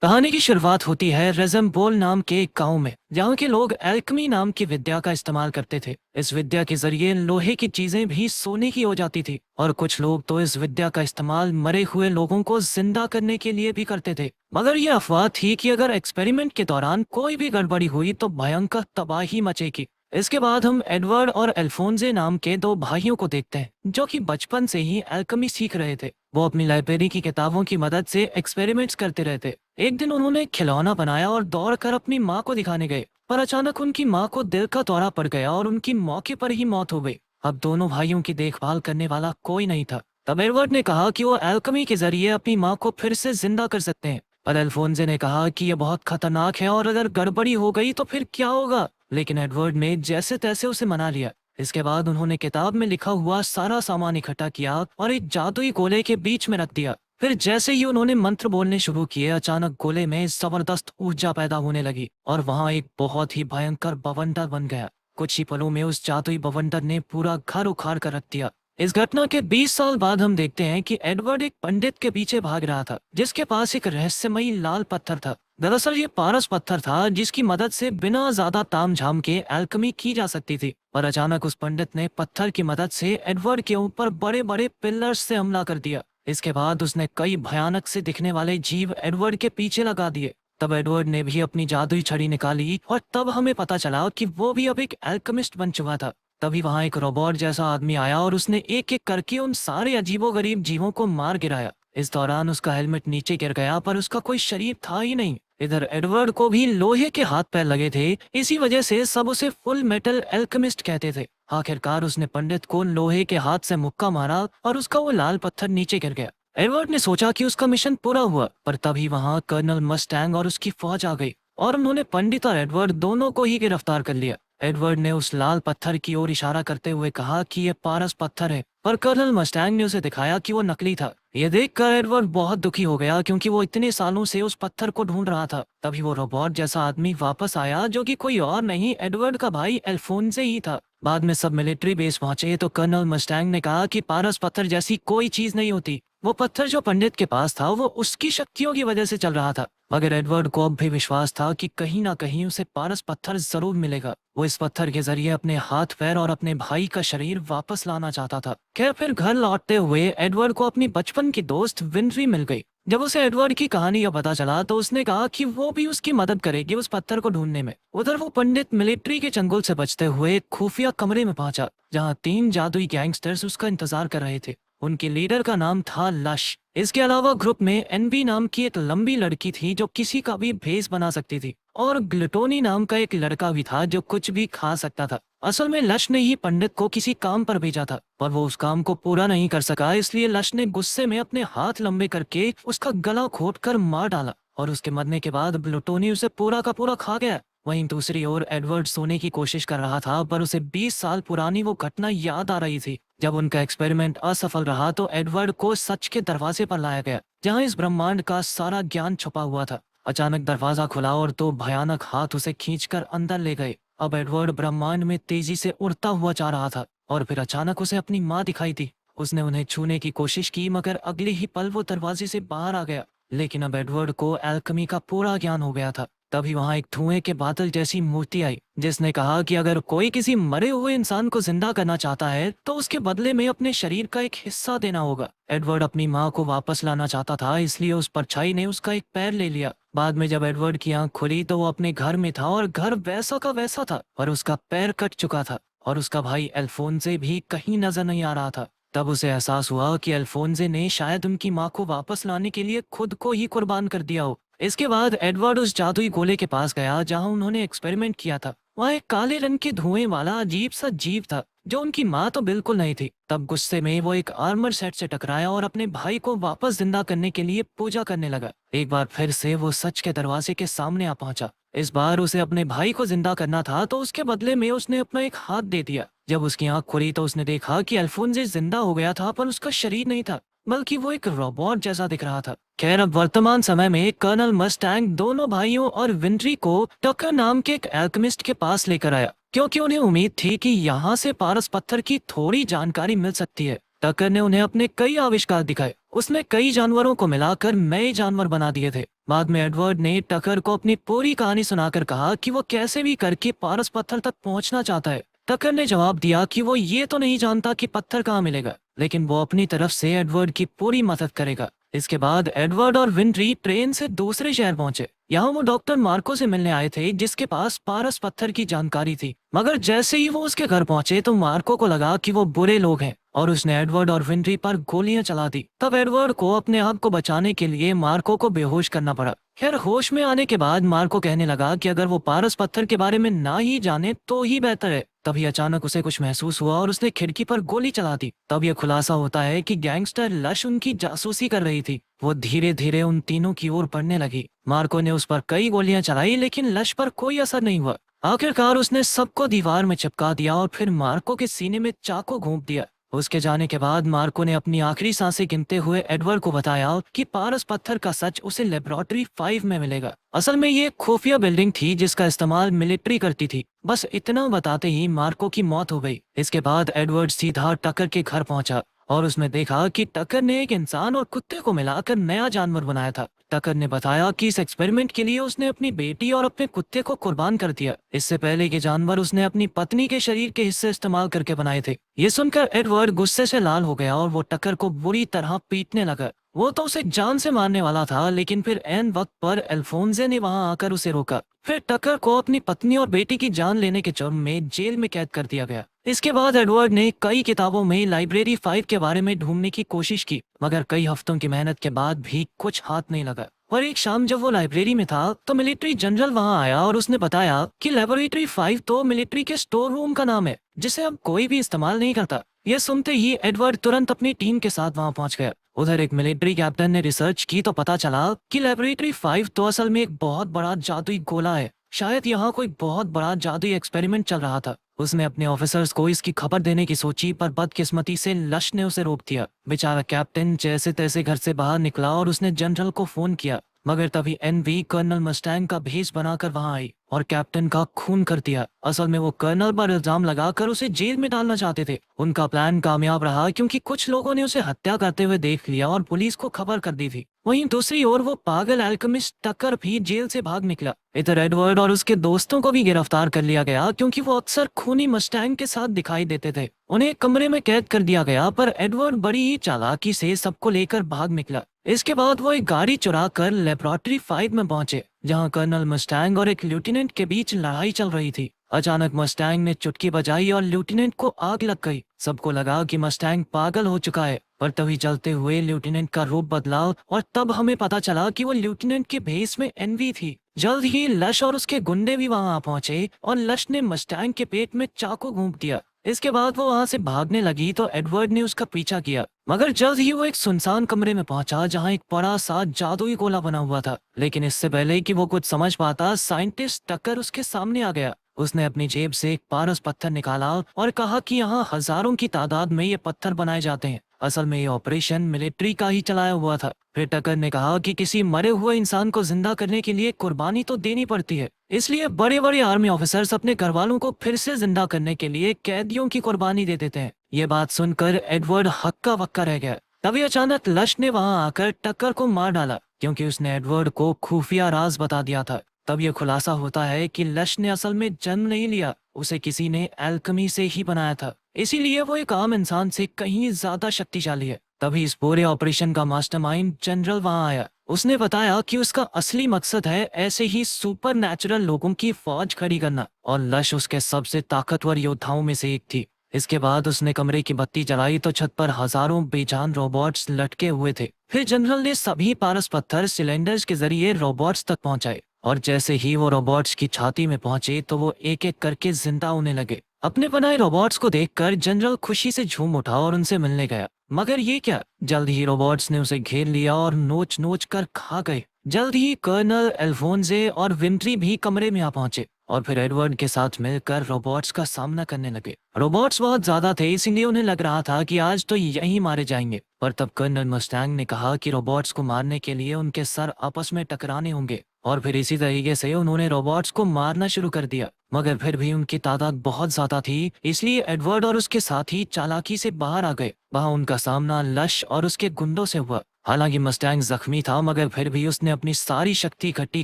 कहानी की शुरुआत होती है रेज़म्बोल नाम के एक गांव में, जहाँ के लोग एल्केमी नाम की विद्या का इस्तेमाल करते थे। इस विद्या के जरिए लोहे की चीजें भी सोने की हो जाती थी और कुछ लोग तो इस विद्या का इस्तेमाल मरे हुए लोगों को जिंदा करने के लिए भी करते थे। मगर ये अफवाह थी कि अगर एक्सपेरिमेंट के दौरान कोई भी गड़बड़ी हुई तो भयंकर तबाही मचेगी। इसके बाद हम एडवर्ड और अल्फोंसे नाम के दो भाइयों को देखते हैं, जो कि बचपन से ही एल्केमी सीख रहे थे। वो अपनी लाइब्रेरी की किताबों की मदद से एक्सपेरिमेंट्स करते रहते। एक दिन उन्होंने एक खिलौना बनाया और दौड़कर अपनी माँ को दिखाने गए, पर अचानक उनकी माँ को दिल का दौरा पड़ गया और उनकी मौके पर ही मौत हो गई। अब दोनों भाइयों की देखभाल करने वाला कोई नहीं था। तब एडवर्ड ने कहा कि वो अल्केमी के जरिए अपनी माँ को फिर से जिंदा कर सकते हैं, पर अल्फोंसे ने कहा कि यह बहुत खतरनाक है और अगर गड़बड़ी हो गई तो फिर क्या होगा। लेकिन एडवर्ड ने जैसे तैसे उसे मना लिया। इसके बाद उन्होंने किताब में लिखा हुआ सारा सामान इकट्ठा किया और एक जादुई गोले के बीच में रख दिया। फिर जैसे ही उन्होंने मंत्र बोलने शुरू किए, अचानक गोले में जबरदस्त ऊर्जा पैदा होने लगी और वहां एक बहुत ही भयंकर बवंडर बन गया। कुछ ही पलों में उस जादुई बवंडर ने पूरा घर उखाड़ कर रख दिया। इस घटना के 20 साल बाद हम देखते हैं कि एडवर्ड एक पंडित के पीछे भाग रहा था, जिसके पास एक रहस्यमयी लाल पत्थर था। दरअसल ये पारस पत्थर था, जिसकी मदद से बिना ज्यादा तामझाम के एल्केमी की जा सकती थी। पर अचानक उस पंडित ने पत्थर की मदद से एडवर्ड के ऊपर बड़े बड़े पिलर्स से हमला कर दिया। इसके बाद उसने कई भयानक से दिखने वाले जीव एडवर्ड के पीछे लगा दिए। तब एडवर्ड ने भी अपनी जादुई छड़ी निकाली और तब हमें पता चला कि वो भी अब एक एल्केमिस्ट बन चुका था। तभी वहां एक रोबोट जैसा आदमी आया और उसने एक एक करके उन सारे अजीबोगरीब जीवों को मार गिराया। इस दौरान उसका हेलमेट नीचे गिर गया, पर उसका कोई शरीर था ही नहीं। इधर एडवर्ड को भी लोहे के हाथ पैर लगे थे, इसी वजह से सब उसे फुल मेटल एल्केमिस्ट कहते थे। आखिरकार उसने पंडित को लोहे के हाथ से मुक्का मारा और उसका वो लाल पत्थर नीचे गिर गया। एडवर्ड ने सोचा कि उसका मिशन पूरा हुआ, पर तभी वहां कर्नल मस्टैंग और उसकी फौज आ गई और उन्होंने पंडित और एडवर्ड दोनों को ही गिरफ्तार कर लिया। एडवर्ड ने उस लाल पत्थर की ओर इशारा करते हुए कहा कि यह पारस पत्थर है, पर कर्नल मस्टैंग ने उसे दिखाया कि वो नकली था। ये देखकर एडवर्ड बहुत दुखी हो गया, क्योंकि वो इतने सालों से उस पत्थर को ढूंढ रहा था। तभी वो रोबोट जैसा आदमी वापस आया, जो कि कोई और नहीं एडवर्ड का भाई अल्फोंसे ही था। बाद में सब मिलिट्री बेस पहुंचे तो कर्नल मस्टैंग ने कहा कि पारस पत्थर जैसी कोई चीज नहीं होती। वो पत्थर जो पंडित के पास था वो उसकी शक्तियों की वजह से चल रहा था। मगर एडवर्ड को अब भी विश्वास था कि कहीं ना कहीं उसे पारस पत्थर जरूर मिलेगा। वो इस पत्थर के जरिए अपने हाथ पैर और अपने भाई का शरीर वापस लाना चाहता था। खैर, फिर घर लौटते हुए एडवर्ड को अपनी बचपन की दोस्त विंड्री मिल गई। जब उसे एडवर्ड की कहानी का पता चला तो उसने कहा कि वो भी उसकी मदद करेगी उस पत्थर को ढूंढने में। उधर वो पंडित मिलिट्री के चंगुल से बचते हुए एक खुफिया कमरे में पहुंचा, जहां 3 जादुई गैंगस्टर्स उसका इंतजार कर रहे थे। उनके लीडर का नाम था लश। इसके अलावा ग्रुप में एनबी नाम की एक लंबी लड़की थी, जो किसी का भी भेस बना सकती थी, और ग्लूटोनी नाम का एक लड़का भी था, जो कुछ भी खा सकता था। असल में लश ने ही पंडित को किसी काम पर भेजा था, पर वो उस काम को पूरा नहीं कर सका, इसलिए लश ने गुस्से में अपने हाथ लंबे करके उसका गला घोंटकर मार डाला और उसके मरने के बाद ग्लूटोनी उसे पूरा का पूरा खा गया। वहीं दूसरी ओर एडवर्ड सोने की कोशिश कर रहा था, पर उसे 20 साल पुरानी वो घटना याद आ रही थी। जब उनका एक्सपेरिमेंट असफल रहा तो एडवर्ड को सच के दरवाजे पर लाया गया, जहां इस ब्रह्मांड का सारा ज्ञान छुपा हुआ था। अचानक दरवाजा खुला और 2 भयानक हाथ उसे खींचकर अंदर ले गए। अब एडवर्ड ब्रह्मांड में तेजी से उड़ता हुआ जा रहा था और फिर अचानक उसे अपनी माँ दिखाई दी। उसने उन्हें छूने की कोशिश की, मगर अगले ही पल वो दरवाजे से बाहर आ गया। लेकिन अब एडवर्ड को अल्केमी का पूरा ज्ञान हो गया था। तभी वहां एक धुएं के बादल जैसी मूर्ति आई, जिसने कहा कि अगर कोई किसी मरे हुए इंसान को जिंदा करना चाहता है तो उसके बदले में अपने शरीर का एक हिस्सा देना होगा। एडवर्ड अपनी माँ को वापस लाना चाहता था, इसलिए उस परछाई ने उसका एक पैर ले लिया। बाद में जब एडवर्ड की आंख खुली तो वो अपने घर में था और घर वैसा का वैसा था, पर उसका पैर कट चुका था और उसका भाई अल्फोंसे भी कहीं नजर नहीं आ रहा था। तब उसे एहसास हुआ कि अल्फोंसे ने शायद उनकी माँ को वापस लाने के लिए खुद को ही कुर्बान कर दिया हो। इसके बाद एडवर्ड उस जादुई गोले के पास गया जहां उन्होंने एक्सपेरिमेंट किया था। वहाँ एक काले रंग के धुएं वाला अजीब सा जीव था, जो उनकी माँ तो बिल्कुल नहीं थी। तब गुस्से में वो एक आर्मर सेट से टकराया और अपने भाई को वापस जिंदा करने के लिए पूजा करने लगा। एक बार फिर से वो सच के दरवाजे के सामने आ पहुंचा। इस बार उसे अपने भाई को जिंदा करना था, तो उसके बदले में उसने अपना एक हाथ दे दिया। जब उसकी आंख खुली तो उसने देखा कि अल्फोंसे जिंदा हो गया था, पर उसका शरीर नहीं था, बल्कि वो एक रोबोट जैसा दिख रहा था। खैर, अब वर्तमान समय में कर्नल मस्टैंग दोनों भाइयों और विंड्री को टकर नाम के एक एल्केमिस्ट के पास लेकर आया, क्योंकि उन्हें उम्मीद थी कि यहाँ से पारस पत्थर की थोड़ी जानकारी मिल सकती है। टक्कर ने उन्हें अपने कई आविष्कार दिखाए। उसने कई जानवरों को मिलाकर नए जानवर बना दिए थे। बाद में एडवर्ड ने टक्कर को अपनी पूरी कहानी सुनाकर कहा कि वो कैसे भी करके पारस पत्थर तक पहुंचना चाहता है। टक्कर ने जवाब दिया कि वो ये तो नहीं जानता कि पत्थर कहाँ मिलेगा, लेकिन वो अपनी तरफ से एडवर्ड की पूरी मदद करेगा। इसके बाद एडवर्ड और विंट्री ट्रेन से दूसरे शहर पहुंचे। यहाँ वो डॉक्टर मार्को से मिलने आए थे, जिसके पास पारस पत्थर की जानकारी थी। मगर जैसे ही वो उसके घर पहुंचे तो मार्को को लगा कि वो बुरे लोग हैं और उसने एडवर्ड और विंट्री पर गोलियां चला दी। तब एडवर्ड को अपने आप को बचाने के लिए मार्को को बेहोश करना पड़ा। खैर, होश में आने के बाद मार्को कहने लगा कि अगर वो पारस पत्थर के बारे में ना ही जाने तो ही बेहतर है। तभी अचानक उसे कुछ महसूस हुआ और उसने खिड़की पर गोली चला दी। तब यह खुलासा होता है कि गैंगस्टर लश उनकी जासूसी कर रही थी। वो धीरे धीरे उन तीनों की ओर बढ़ने लगी। मार्को ने उस पर कई गोलियां चलाई, लेकिन लश पर कोई असर नहीं हुआ। आखिरकार उसने सबको दीवार में चिपका दिया और फिर मार्को के सीने में चाकू घोंप दिया। उसके जाने के बाद मार्को ने अपनी आखिरी सांसें गिनते हुए एडवर्ड को बताया कि पारस पत्थर का सच उसे लेबोरेटरी 5 में मिलेगा। असल में ये एक खुफिया बिल्डिंग थी जिसका इस्तेमाल मिलिट्री करती थी। बस इतना बताते ही मार्को की मौत हो गई। इसके बाद एडवर्ड सीधा टक्कर के घर पहुंचा और उसने देखा कि टक्कर ने एक इंसान और कुत्ते को मिलाकर नया जानवर बनाया था। टक्कर ने बताया कि इस एक्सपेरिमेंट के लिए उसने अपनी बेटी और अपने कुत्ते को कुर्बान कर दिया। इससे पहले के जानवर उसने अपनी पत्नी के शरीर के हिस्से इस्तेमाल करके बनाए थे। ये सुनकर एडवर्ड गुस्से से लाल हो गया और वो टक्कर को बुरी तरह पीटने लगा। वो तो उसे जान से मारने वाला था, लेकिन फिर ऐन वक्त पर अल्फोंसे ने वहां आकर उसे रोका। फिर टक्कर को अपनी पत्नी और बेटी की जान लेने के जुर्म में जेल में कैद कर दिया गया। इसके बाद एडवर्ड ने कई किताबों में लाइब्रेरी 5 के बारे में ढूंढने की कोशिश की, मगर कई हफ्तों की मेहनत के बाद भी कुछ हाथ नहीं लगा। और एक शाम जब वो लाइब्रेरी में था तो मिलिट्री जनरल वहां आया और उसने बताया कि लेबोरेटरी 5 तो मिलिट्री के स्टोर रूम का नाम है, जिसे अब कोई भी इस्तेमाल नहीं करता। ये सुनते ही एडवर्ड तुरंत अपनी टीम के साथ वहां पहुंच गया। उधर एक मिलिट्री कैप्टन ने रिसर्च की तो पता चला कि लेबोरेटरी 5 तो असल में एक बहुत बड़ा जादुई गोला है। शायद यहाँ कोई बहुत बड़ा जादुई एक्सपेरिमेंट चल रहा था। उसने अपने ऑफिसर्स को इसकी खबर देने की सोची, पर बदकिस्मती से लश ने उसे रोक दिया। बेचारा कैप्टन जैसे तैसे घर से बाहर निकला और उसने जनरल को फोन किया, मगर तभी एनवी कर्नल मस्टैंग का भेष बनाकर वहां आई और कैप्टन का खून कर दिया। असल में वो कर्नल पर इल्जाम लगाकर उसे जेल में डालना चाहते थे। उनका प्लान कामयाब रहा क्योंकि कुछ लोगों ने उसे हत्या करते हुए देख लिया और पुलिस को खबर कर दी थी। वहीं दूसरी ओर वो पागल एल्केमिस्ट टक्कर भी जेल से भाग निकला। इधर एडवर्ड और उसके दोस्तों को भी गिरफ्तार कर लिया गया क्योंकि वो अक्सर खूनी मस्टैंग के साथ दिखाई देते थे। उन्हें एक कमरे में कैद कर दिया गया, पर एडवर्ड बड़ी ही चालाकी से सबको लेकर भाग निकला। इसके बाद वो एक गाड़ी चुरा कर लेबोरेटरी 5 में पहुंचे, जहां कर्नल मस्टैंग और एक लेफ्टिनेंट के बीच लड़ाई चल रही थी। अचानक मस्टैंग ने चुटकी बजाई और लेफ्टिनेंट को आग लग गई। सबको लगा कि मस्टैंग पागल हो चुका है, पर तभी चलते हुए लेफ्टिनेंट का रूप बदला और तब हमें पता चला कि वो लेफ्टिनेंट के भेष में एनवी थी। जल्द ही लश और उसके गुंडे भी वहां पहुंचे और लश ने मस्टैंग के पेट में चाकू घोंप दिया। इसके बाद वो वहां से भागने लगी तो एडवर्ड ने उसका पीछा किया, मगर जल्द ही वो एक सुनसान कमरे में पहुंचा जहां एक बड़ा सा जादुई गोला बना हुआ था। लेकिन इससे पहले कि वो कुछ समझ पाता, साइंटिस्ट टक्कर उसके सामने आ गया। उसने अपनी जेब से एक पारस पत्थर निकाला और कहा कि यहाँ हजारों की तादाद में ये पत्थर बनाए जाते हैं। असल में ये ऑपरेशन मिलिट्री का ही चलाया हुआ था। फिर टक्कर ने कहा कि किसी मरे हुए इंसान को जिंदा करने के लिए कुर्बानी तो देनी पड़ती है, इसलिए बड़े बड़े आर्मी ऑफिसर्स अपने घर वालों को फिर से जिंदा करने के लिए कैदियों की कुर्बानी दे देते हैं। ये बात सुनकर एडवर्ड हक्का बक्का रह गया। तभी अचानक लश ने वहां आकर टक्कर को मार डाला क्योंकि उसने एडवर्ड को खुफिया राज बता दिया था। तब यह खुलासा होता है कि लश ने असल में जन्म नहीं लिया, उसे किसी ने एल्केमी से ही बनाया था, इसीलिए वो एक आम इंसान से कहीं ज्यादा शक्तिशाली है। तभी इस पूरे ऑपरेशन का मास्टरमाइंड जनरल वहां आया। उसने बताया कि उसका असली मकसद है ऐसे ही सुपर नेचुरल लोगों की फौज खड़ी करना, और लश उसके सबसे ताकतवर योद्धाओं में से एक थी। इसके बाद उसने कमरे की बत्ती जलाई तो छत पर हजारों बेजान रोबोट्स लटके हुए थे। फिर जनरल ने सभी पारस पत्थर सिलेंडर्स के जरिए रोबोट्स तक पहुंचाए, और जैसे ही वो रोबोट्स की छाती में पहुंचे तो वो एक एक करके जिंदा होने लगे। अपने बनाए रोबोट्स को देखकर जनरल खुशी से झूम उठा और उनसे मिलने गया, मगर ये क्या, जल्द ही रोबोट्स ने उसे घेर लिया और नोच नोच कर खा गए। जल्द ही कर्नल अल्फोंसे और विंट्री भी कमरे में आ पहुंचे और फिर एडवर्ड के साथ मिलकर रोबोट्स का सामना करने लगे। रोबोट्स बहुत ज्यादा थे, इसीलिए उन्हें लग रहा था कि आज तो यहीं मारे जाएंगे, पर तब कर्नल मस्टैंग ने कहा कि रोबोट्स को मारने के लिए उनके सर आपस में टकराने होंगे, और फिर इसी तरीके से उन्होंने रोबोट्स को मारना शुरू कर दिया। मगर फिर भी उनकी तादाद बहुत ज्यादा थी, इसलिए एडवर्ड और उसके साथी चालाकी से बाहर आ गए। वहां उनका सामना लश और उसके गुंडों से हुआ। हालांकि मस्टैंग जख्मी था, मगर फिर भी उसने अपनी सारी शक्ति इकट्ठी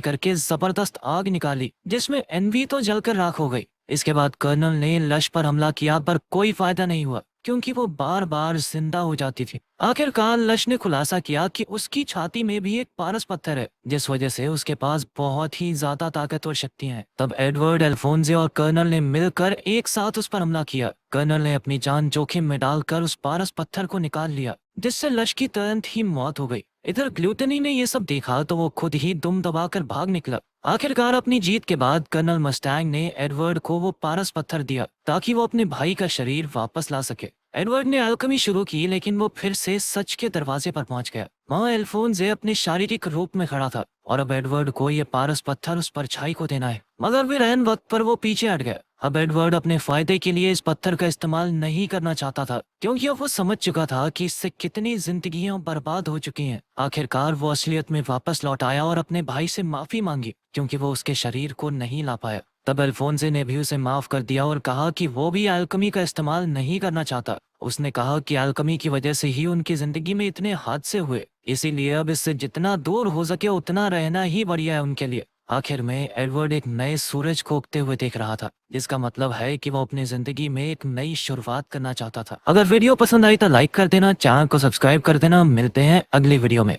करके जबरदस्त आग निकाली, जिसमें एनवी तो जलकर राख हो गई। इसके बाद कर्नल ने लश पर हमला किया, पर कोई फायदा नहीं हुआ, क्योंकि वो बार बार जिंदा हो जाती थी। आखिरकार लश ने खुलासा किया कि उसकी छाती में भी एक पारस पत्थर है, जिस वजह से उसके पास बहुत ही ज्यादा ताकत और शक्तियां हैं। तब एडवर्ड, अल्फोंसे और कर्नल ने मिलकर एक साथ उस पर हमला किया। कर्नल ने अपनी जान जोखिम में डालकर उस पारस पत्थर को निकाल लिया, जिससे लश की तुरंत ही मौत हो गई। इधर ग्लूटनी ने यह सब देखा तो वो खुद ही दुम दबाकर भाग निकला। आखिरकार अपनी जीत के बाद कर्नल मस्टैंग ने एडवर्ड को वो पारस पत्थर दिया, ताकि वो अपने भाई का शरीर वापस ला सके। एडवर्ड ने अल्केमी शुरू की, लेकिन वो फिर से सच के दरवाजे पर पहुंच गया। वहां अल्फोंसे अपने शारीरिक रूप में खड़ा था, और अब एडवर्ड को ये पारस पत्थर उस परछाई को देना है। मगर फिर ऐन वक्त पर वो पीछे हट गया। अब एडवर्ड अपने फायदे के लिए इस पत्थर का इस्तेमाल नहीं करना चाहता था, क्योंकि अब वो समझ चुका था कि इससे कितनी जिंदगियां बर्बाद हो चुकी हैं। आखिरकार वो असलियत में वापस लौट आया और अपने भाई से माफी मांगी, क्योंकि वो उसके शरीर को नहीं ला पाया। तब अल्फोंसे ने भी उसे माफ कर दिया और कहा कि वो भी अल्केमी का इस्तेमाल नहीं करना चाहता। उसने कहा कि अल्केमी की वजह से ही उनकी जिंदगी में इतने हादसे हुए, इसीलिए अब इससे जितना दूर हो सके उतना रहना ही बढ़िया है उनके लिए। आखिर में एडवर्ड एक नए सूरज को उगते हुए देख रहा था, जिसका मतलब है कि वो अपनी जिंदगी में एक नई शुरुआत करना चाहता था। अगर वीडियो पसंद आई तो लाइक कर देना, चैनल को सब्सक्राइब कर देना। मिलते हैं अगली वीडियो में।